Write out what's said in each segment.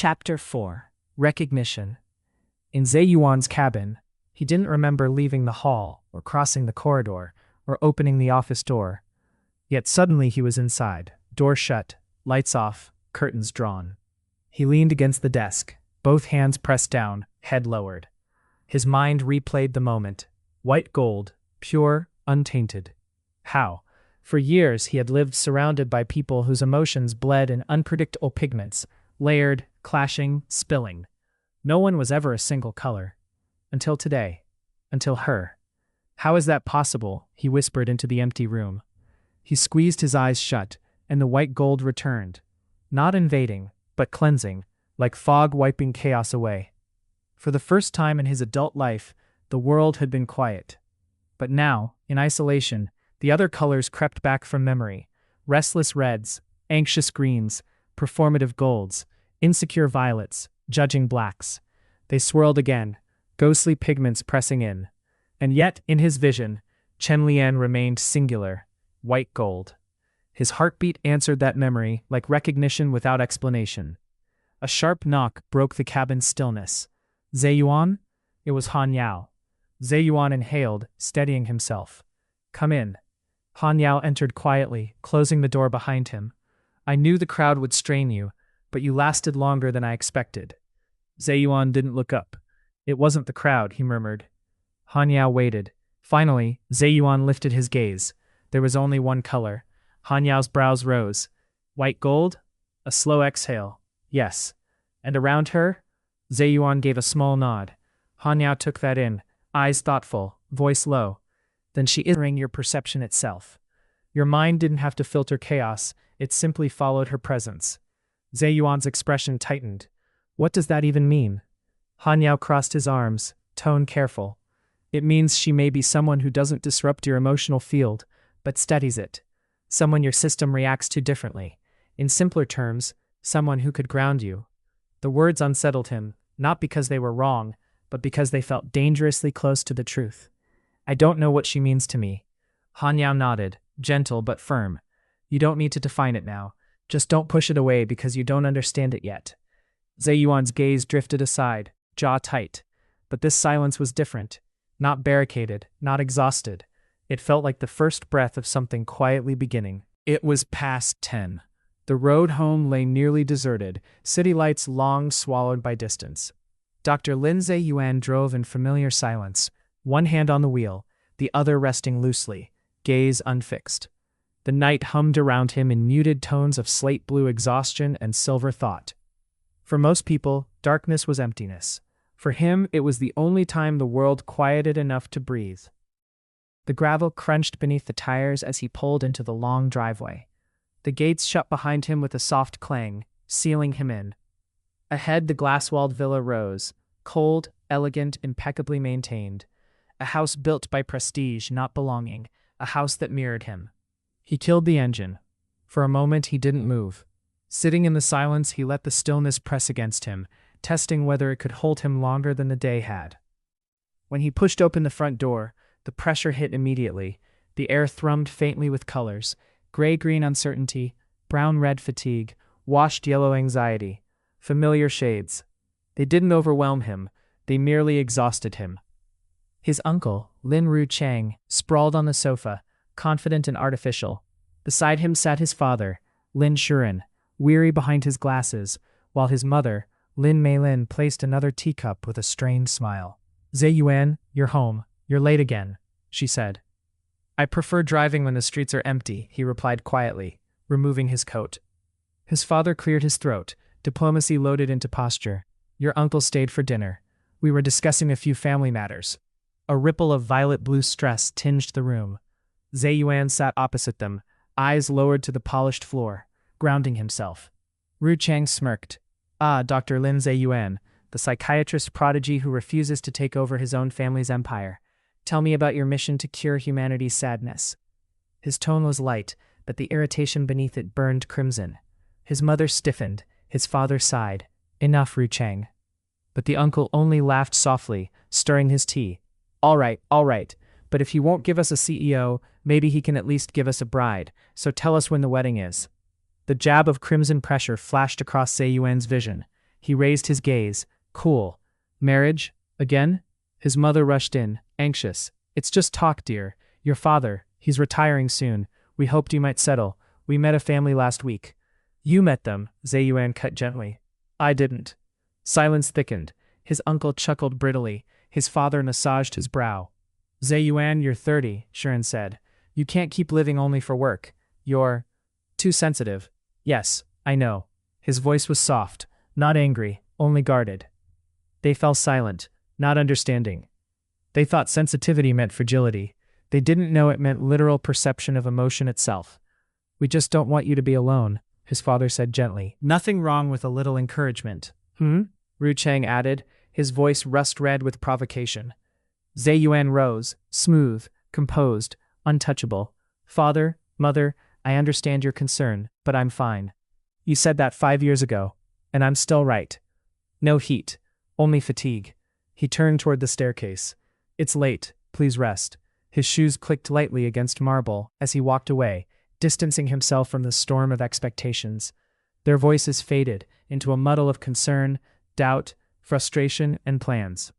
Chapter 4. Recognition. In Zeyuan's cabin, he didn't remember leaving the hall, or crossing the corridor, or opening the office door. Yet suddenly he was inside, door shut, lights off, curtains drawn. He leaned against the desk, both hands pressed down, head lowered. His mind replayed the moment. White gold, pure, untainted. How? For years he had lived surrounded by people whose emotions bled in unpredictable pigments, layered, clashing, spilling. No one was ever a single color. Until today. Until her. How is that possible? He whispered into the empty room. He squeezed his eyes shut, and the white gold returned. Not invading, but cleansing, like fog wiping chaos away. For the first time in his adult life, the world had been quiet. But now, in isolation, the other colors crept back from memory. Restless reds, anxious greens, performative golds, insecure violets, judging blacks. They swirled again, ghostly pigments pressing in. And yet, in his vision, Chen Lian remained singular, white gold. His heartbeat answered that memory like recognition without explanation. A sharp knock broke the cabin's stillness. Zeyuan? It was Han Yao. Zeyuan inhaled, steadying himself. Come in. Han Yao entered quietly, closing the door behind him. I knew the crowd would strain you, but you lasted longer than I expected. Zeyuan didn't look up. It wasn't the crowd, he murmured. Han Yao waited. Finally, Zeyuan lifted his gaze. There was only one color. Han Yao's brows rose. White gold? A slow exhale. Yes. And around her? Zeyuan gave a small nod. Han Yao took that in, eyes thoughtful, voice low. Then she is your perception itself. Your mind didn't have to filter chaos, it simply followed her presence. Zeyuan's expression tightened. What does that even mean? Han Yao crossed his arms, tone careful. It means she may be someone who doesn't disrupt your emotional field, but steadies it. Someone your system reacts to differently. In simpler terms, someone who could ground you. The words unsettled him, not because they were wrong, but because they felt dangerously close to the truth. I don't know what she means to me. Han Yao nodded, gentle but firm. You don't need to define it now. Just don't push it away because you don't understand it yet. Zeyuan's gaze drifted aside, jaw tight. But this silence was different. Not barricaded, not exhausted. It felt like the first breath of something quietly beginning. It was past 10. The road home lay nearly deserted, city lights long swallowed by distance. Dr. Lin Zeyuan drove in familiar silence, one hand on the wheel, the other resting loosely, gaze unfixed. The night hummed around him in muted tones of slate blue exhaustion and silver thought. For most people, darkness was emptiness. For him, it was the only time the world quieted enough to breathe. The gravel crunched beneath the tires as he pulled into the long driveway. The gates shut behind him with a soft clang, sealing him in. Ahead, the glass-walled villa rose, cold, elegant, impeccably maintained. A house built by prestige, not belonging, a house that mirrored him. He killed the engine. For a moment, he didn't move. Sitting in the silence, he let the stillness press against him, testing whether it could hold him longer than the day had. When he pushed open the front door, the pressure hit immediately. The air thrummed faintly with colors, gray-green uncertainty, brown-red fatigue, washed yellow anxiety, familiar shades. They didn't overwhelm him, they merely exhausted him. His uncle, Lin Chang, sprawled on the sofa, confident and artificial. Beside him sat his father, Lin Zeyuan, weary behind his glasses, while his mother, Lin Meilin, placed another teacup with a strained smile. Zeyuan, you're home. You're late again, she said. I prefer driving when the streets are empty, he replied quietly, removing his coat. His father cleared his throat, diplomacy loaded into posture. Your uncle stayed for dinner. We were discussing a few family matters. A ripple of violet-blue stress tinged the room. Zeyuan sat opposite them, eyes lowered to the polished floor, grounding himself. Ru Chang smirked. Ah, Dr. Lin Zeyuan, the psychiatrist prodigy who refuses to take over his own family's empire. Tell me about your mission to cure humanity's sadness. His tone was light, but the irritation beneath it burned crimson. His mother stiffened, his father sighed. Enough, Ru Chang. But the uncle only laughed softly, stirring his tea. All right, but if he won't give us a CEO, maybe he can at least give us a bride, so tell us when the wedding is. The jab of crimson pressure flashed across Zeyuan's vision. He raised his gaze. Cool. Marriage? Again? His mother rushed in, anxious. It's just talk, dear. Your father, he's retiring soon. We hoped you might settle. We met a family last week. You met them, Zeyuan cut gently. I didn't. Silence thickened. His uncle chuckled brittlely. His father massaged his brow. Zeyuan, you're 30, Sharon said. You can't keep living only for work. You're too sensitive. Yes, I know. His voice was soft, not angry, only guarded. They fell silent, not understanding. They thought sensitivity meant fragility. They didn't know it meant literal perception of emotion itself. We just don't want you to be alone, his father said gently. Nothing wrong with a little encouragement. Ru Cheng added, his voice rust-red with provocation. Zeyuan rose, smooth, composed, untouchable. Father, mother, I understand your concern, but I'm fine. You said that 5 years ago, and I'm still right. No heat, only fatigue. He turned toward the staircase. It's late, please rest. His shoes clicked lightly against marble as he walked away, distancing himself from the storm of expectations. Their voices faded into a muddle of concern, doubt, frustration, and plans.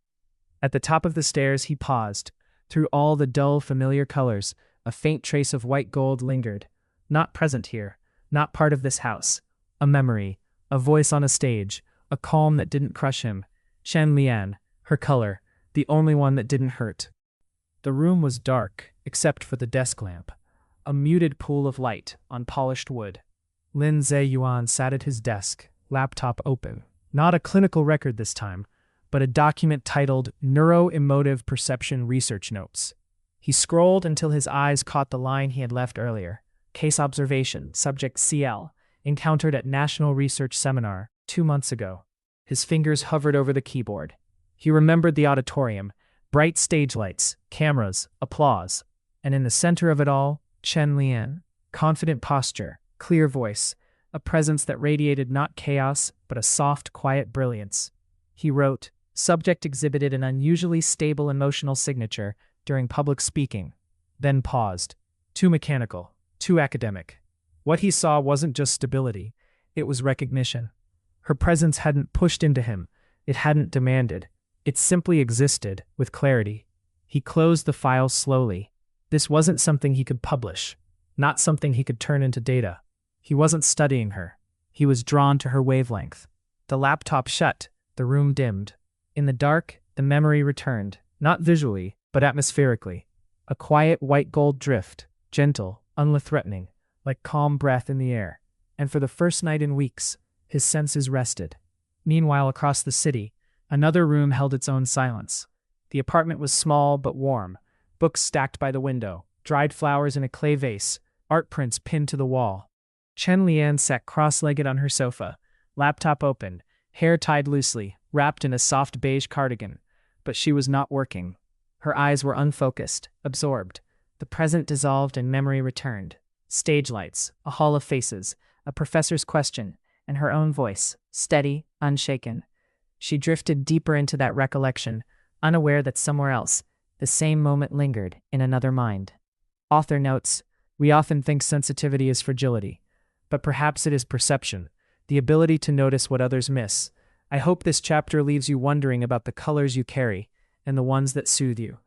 At the top of the stairs he paused. Through all the dull, familiar colors, a faint trace of white gold lingered. Not present here, not part of this house. A memory, a voice on a stage, a calm that didn't crush him. Chen Lian, her color, the only one that didn't hurt. The room was dark, except for the desk lamp. A muted pool of light on polished wood. Lin Zeyuan sat at his desk, laptop open. Not a clinical record this time, but a document titled Neuro-Emotive Perception Research Notes. He scrolled until his eyes caught the line he had left earlier. Case observation, subject CL, encountered at National Research Seminar 2 months ago. His fingers hovered over the keyboard. He remembered the auditorium, bright stage lights, cameras, applause, and in the center of it all, Chen Lian. Confident posture, clear voice, a presence that radiated not chaos, but a soft, quiet brilliance. He wrote, subject exhibited an unusually stable emotional signature during public speaking, then paused. Too mechanical, too academic. What he saw wasn't just stability, it was recognition. Her presence hadn't pushed into him, it hadn't demanded. It simply existed, with clarity. He closed the file slowly. This wasn't something he could publish, not something he could turn into data. He wasn't studying her. He was drawn to her wavelength. The laptop shut, the room dimmed. In the dark, the memory returned, not visually, but atmospherically. A quiet white gold drift, gentle, unthreatening, like calm breath in the air. And for the first night in weeks, his senses rested. Meanwhile, across the city, another room held its own silence. The apartment was small but warm, books stacked by the window, dried flowers in a clay vase, art prints pinned to the wall. Chen Lian sat cross-legged on her sofa, laptop open, hair tied loosely, wrapped in a soft beige cardigan. But she was not working. Her eyes were unfocused, absorbed. The present dissolved and memory returned. Stage lights, a hall of faces, a professor's question, and her own voice, steady, unshaken. She drifted deeper into that recollection, unaware that somewhere else, the same moment lingered in another mind. Author notes, we often think sensitivity is fragility, but perhaps it is perception, the ability to notice what others miss. I hope this chapter leaves you wondering about the colors you carry and the ones that soothe you.